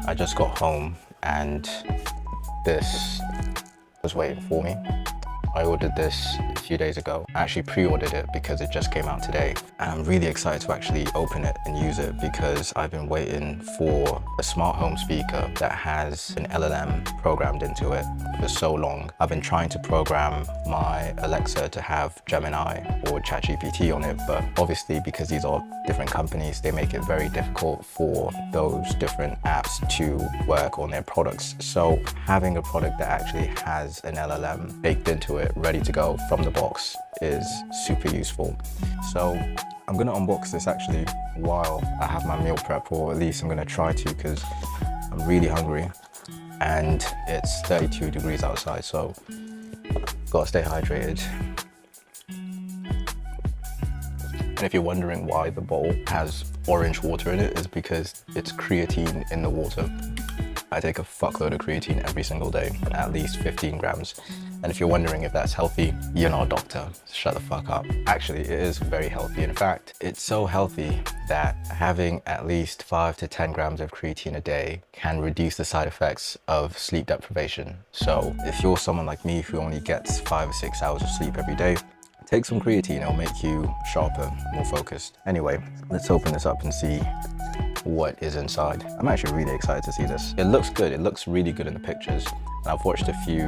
I just got home and this was waiting for me. I ordered this a few days ago. I actually pre-ordered it because it just came out today. And I'm really excited to actually open it and use it because I've been waiting for a smart home speaker that has an LLM programmed into it for so long. I've been trying to program my Alexa to have Gemini or ChatGPT on it, but obviously because these are different companies, they make it very difficult for those different apps to work on their products. So having a product that actually has an LLM baked into it, ready to go from the box, is super useful. So I'm gonna unbox this actually while I have my meal prep, or at least I'm gonna try to, because I'm really hungry and it's 32 degrees outside, so gotta stay hydrated. And if you're wondering why the bowl has orange water in it, is because it's creatine in the water. I take a fuckload of creatine every single day, at least 15 grams. And if you're wondering if that's healthy, you're not a doctor, shut the fuck up. Actually, it is very healthy. In fact, it's so healthy that having at least 5 to 10 grams of creatine a day can reduce the side effects of sleep deprivation. So if you're someone like me who only gets 5 or 6 hours of sleep every day, take some creatine, it'll make you sharper, more focused. Anyway, let's open this up and see what is inside. I'm actually really excited to see this. It looks good, it looks really good in the pictures. And I've watched a few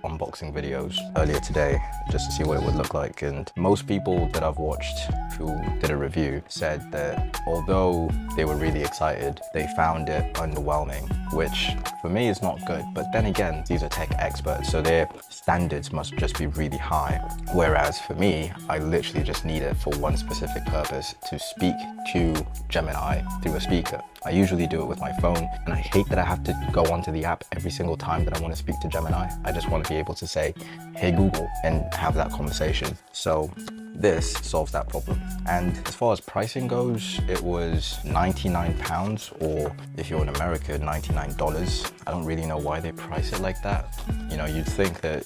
unboxing videos earlier today just to see what it would look like. And most people that I've watched who did a review said that although they were really excited, they found it underwhelming, which for me is not good. But then again, these are tech experts, so their standards must just be really high. Whereas for me, I literally just need it for one specific purpose: to speak to Gemini through a speaker. I usually do it with my phone, and I hate that I have to go onto the app every single time that I want to speak to Gemini. I just want to be able to say, "Hey Google," and have that conversation. So this solves that problem. And as far as pricing goes, it was £99, or if you're in America, $99. I don't really know why they price it like that. You know, you'd think that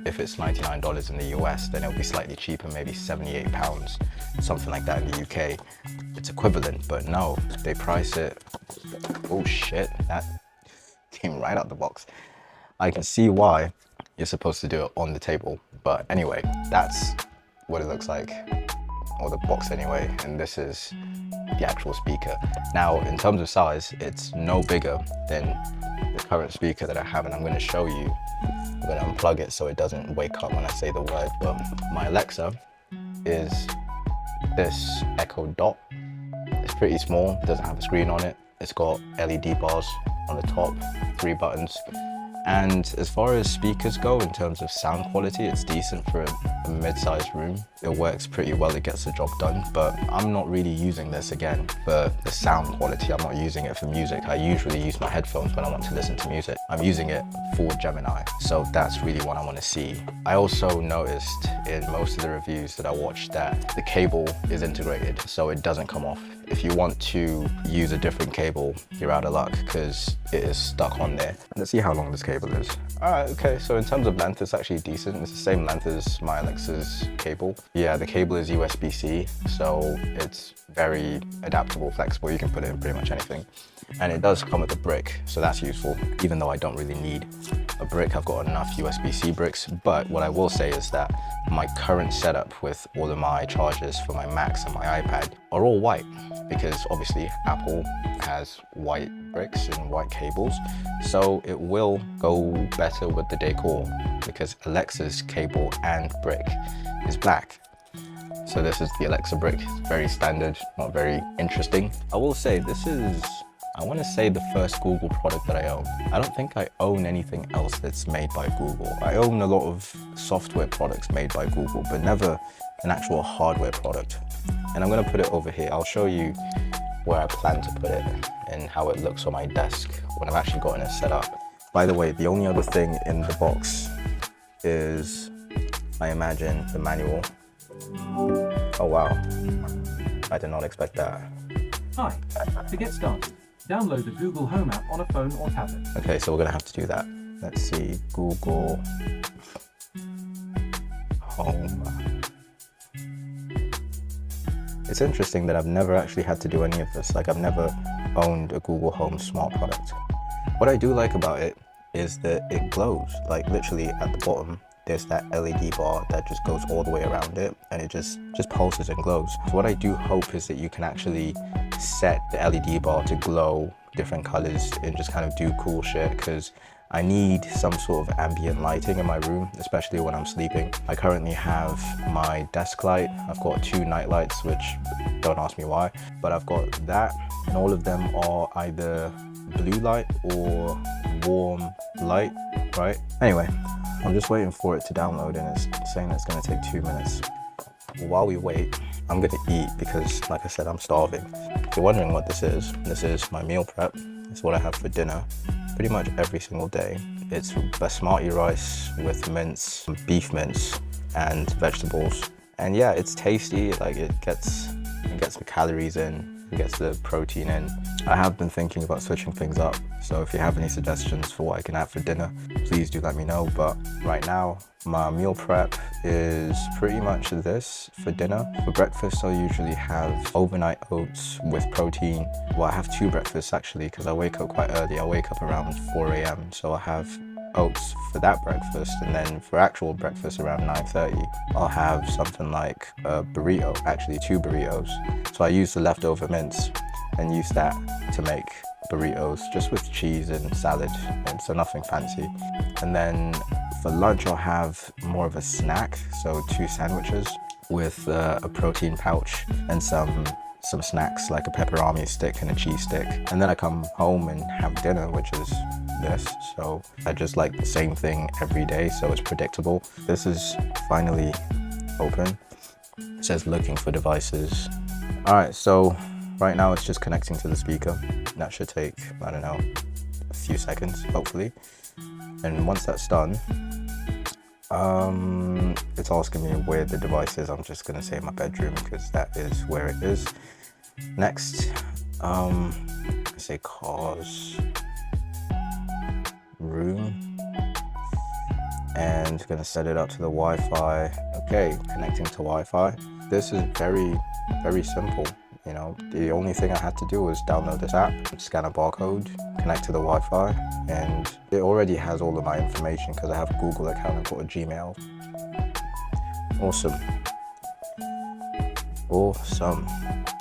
if it's $99 in the US, then it'll be slightly cheaper, maybe £78, something like that in the UK. It's equivalent, but no, they price it. Oh shit, that came right out the box. I can see why you're supposed to do it on the table, but anyway, that's what it looks like, or the box anyway, and this is the actual speaker. Now, in terms of size, it's no bigger than the current speaker that I have, and I'm going to show you. I'm going to unplug it so it doesn't wake up when I say the word, but my Alexa is this Echo Dot. It's pretty small, it doesn't have a screen on it. It's got LED bars on the top, 3 buttons. And as far as speakers go, in terms of sound quality, it's decent for a mid-sized room. It works pretty well, it gets the job done, but I'm not really using this again for the sound quality. I'm not using it for music. I usually use my headphones when I want to listen to music. I'm using it for Gemini, so that's really what I want to see. I also noticed in most of the reviews that I watched that the cable is integrated, so it doesn't come off. If you want to use a different cable, you're out of luck because it is stuck on there. Let's see how long this cable is. Alright, okay, so in terms of length, it's actually decent. It's the same length as my Alexa's cable. Yeah, the cable is USB-C, so it's very adaptable, flexible. You can put it in pretty much anything. And it does come with a brick, so that's useful. Even though I don't really need a brick, I've got enough USB-C bricks. But what I will say is that my current setup with all of my chargers for my Macs and my iPad are all white, because obviously Apple has white bricks and white cables, so it will go better with the decor because Alexa's cable and brick is black. So this is the Alexa brick. It's very standard, not very interesting. I will say this is, I want to say, the first Google product that I own. I don't think I own anything else that's made by Google. I own a lot of software products made by Google, but never an actual hardware product. And I'm going to put it over here. I'll show you where I plan to put it and how it looks on my desk when I've actually gotten it set up. By the way, the only other thing in the box is, I imagine, the manual. Oh wow, I did not expect that. Hi, to get started, download the Google Home app on a phone or tablet. Okay, so we're gonna have to do that. Let's see, Google Home. It's interesting that I've never actually had to do any of this. Like, I've never owned a Google Home smart product. What I do like about it is that it glows. Like literally at the bottom, there's that LED bar that just goes all the way around it, and it just pulses and glows. So what I do hope is that you can actually set the LED bar to glow different colors and just kind of do cool shit, because I need some sort of ambient lighting in my room, especially when I'm sleeping. I currently have my desk light. I've got 2 night lights, which don't ask me why, but I've got that, and all of them are either blue light or warm light, right? Anyway, I'm just waiting for it to download, and it's saying it's gonna take 2 minutes. While we wait, I'm gonna eat because, like I said, I'm starving. If you're wondering what this is my meal prep. It's what I have for dinner pretty much every single day. It's basmati rice with mince, beef mince, and vegetables. And yeah, it's tasty. Like it gets the calories in, it gets the protein in. I have been thinking about switching things up, so if you have any suggestions for what I can have for dinner, please do let me know. But right now, my meal prep is pretty much this for dinner. For breakfast, I usually have overnight oats with protein. Well, I have 2 breakfasts actually, because I wake up quite early. I wake up around 4 a.m. So I have oats for that breakfast, and then for actual breakfast around 9:30, I'll have something like a burrito, actually 2 burritos. So I use the leftover mince and use that to make burritos, just with cheese and salad, and so nothing fancy. And then for lunch, I'll have more of a snack, so 2 sandwiches with a protein pouch and some snacks like a pepperoni stick and a cheese stick. And then I come home and have dinner, which is this. So I just like the same thing every day, so it's predictable. This is finally open. It says looking for devices. All right, so right now it's just connecting to the speaker. That should take, I don't know, a few seconds, hopefully. And once that's done, it's asking me where the device is. I'm just gonna say my bedroom because that is where it is. Next, I say cars, room, and gonna set it up to the Wi-Fi. Okay, connecting to Wi-Fi. This is very, very simple. You know, the only thing I had to do was download this app, scan a barcode, connect to the Wi-Fi, and it already has all of my information because I have a Google account, I've got a Gmail. Awesome. Awesome.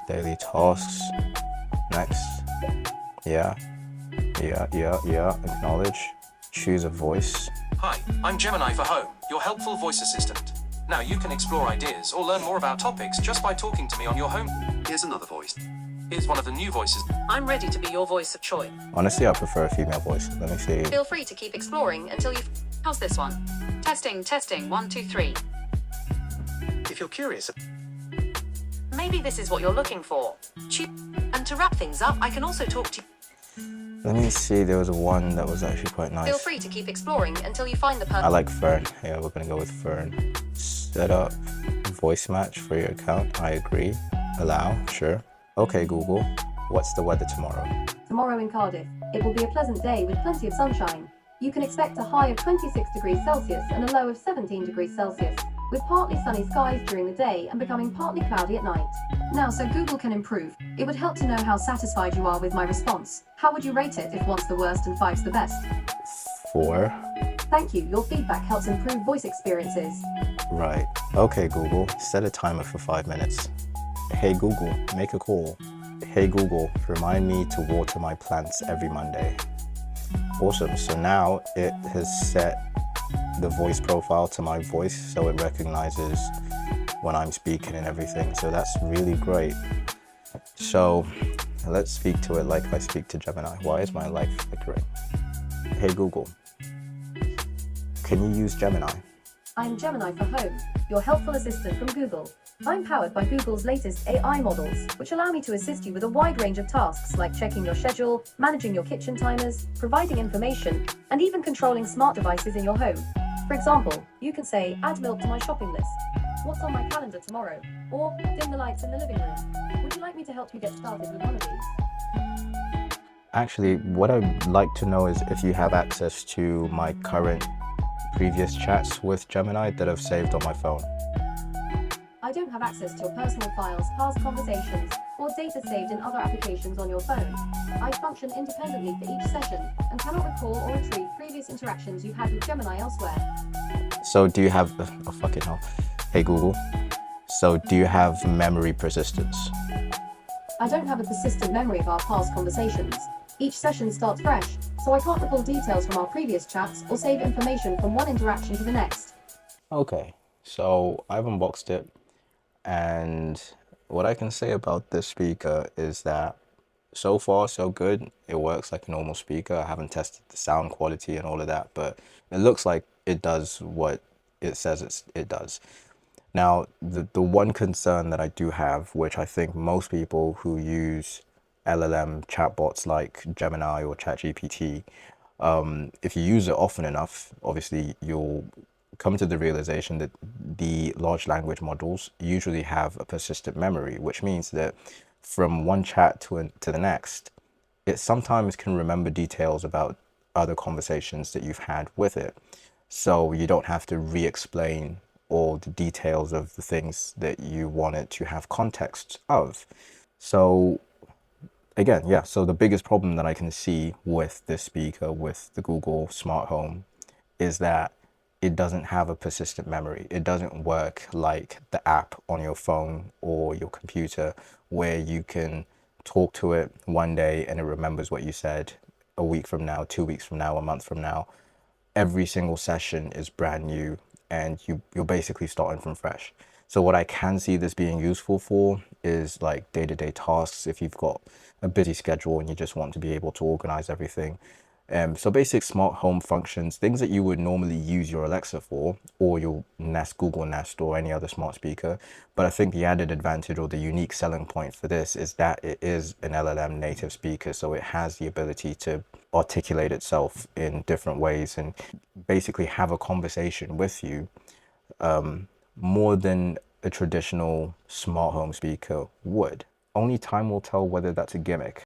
Daily tasks. Next. Yeah. Acknowledge. Choose a voice. Hi, I'm Gemini for Home, your helpful voice assistant. Now you can explore ideas or learn more about topics just by talking to me on your home. Here's another voice. Here's one of the new voices. I'm ready to be your voice of choice. Honestly, I prefer a female voice. Let me see. Feel free to keep exploring until you... How's this one? Testing, 1, 2, 3. If you're curious, Maybe this is what you're looking for. And to wrap things up, I can also talk to you. Let me see, there was one that was actually quite nice. Feel free to keep exploring until you find the I person. like Fern. Yeah, we're gonna go with Fern. Set up voice match for your account. I agree. Allow, sure. Okay, Google, what's the weather tomorrow? Tomorrow in Cardiff, it will be a pleasant day with plenty of sunshine. You can expect a high of 26 degrees Celsius and a low of 17 degrees Celsius, with partly sunny skies during the day and becoming partly cloudy at night. Now, so Google can improve, it would help to know how satisfied you are with my response. How would you rate it if 1's the worst and 5's the best? 4. Thank you, your feedback helps improve voice experiences. Right. Okay, Google, set a timer for 5 minutes. Hey Google, make a call. Hey Google, remind me to water my plants every Monday. Awesome, so now it has set the voice profile to my voice, so it recognizes when I'm speaking and everything, so that's really great. So let's speak to it like I speak to Gemini. Why is my light flickering? Hey Google, can you use Gemini? I'm Gemini for Home, your helpful assistant from Google. I'm powered by Google's latest AI models, which allow me to assist you with a wide range of tasks like checking your schedule, managing your kitchen timers, providing information, and even controlling smart devices in your home. For example, you can say, add milk to my shopping list, what's on my calendar tomorrow, or dim the lights in the living room. Would you like me to help you get started with one of these? Actually, what I'd like to know is if you have access to my current previous chats with Gemini that I've saved on my phone. I don't have access to your personal files, past conversations, or data saved in other applications on your phone. I function independently for each session and recall or retrieve previous interactions you've had with Gemini elsewhere. So do you have, oh fucking hell. Hey Google, so do you have memory persistence? I don't have a persistent memory of our past conversations. Each session starts fresh, so I can't recall details from our previous chats or save information from one interaction to the next. Okay, so I've unboxed it, and what I can say about this speaker is that so far so good. It works like a normal speaker. I haven't tested the sound quality and all of that, but it looks like it does what it says it does. Now, the one concern that I do have, which I think most people who use LLM chatbots like Gemini or ChatGPT, if you use it often enough, obviously you'll come to the realization that the large language models usually have a persistent memory, which means that from one chat to the next, it sometimes can remember details about other conversations that you've had with it. So you don't have to re-explain all the details of the things that you want it to have context of. So again, yeah, so the biggest problem that I can see with this speaker, with the Google Smart Home, is that it doesn't have a persistent memory. It doesn't work like the app on your phone or your computer where you can talk to it one day and it remembers what you said a week from now, 2 weeks from now, a month from now. Every single session is brand new and you're basically starting from fresh. So what I can see this being useful for is like day-to-day tasks if you've got a busy schedule and you just want to be able to organize everything. So basic smart home functions, things that you would normally use your Alexa for, or your Nest, Google Nest, or any other smart speaker. But I think the added advantage or the unique selling point for this is that it is an LLM native speaker. So it has the ability to articulate itself in different ways and basically have a conversation with you more than a traditional smart home speaker would. Only time will tell whether that's a gimmick.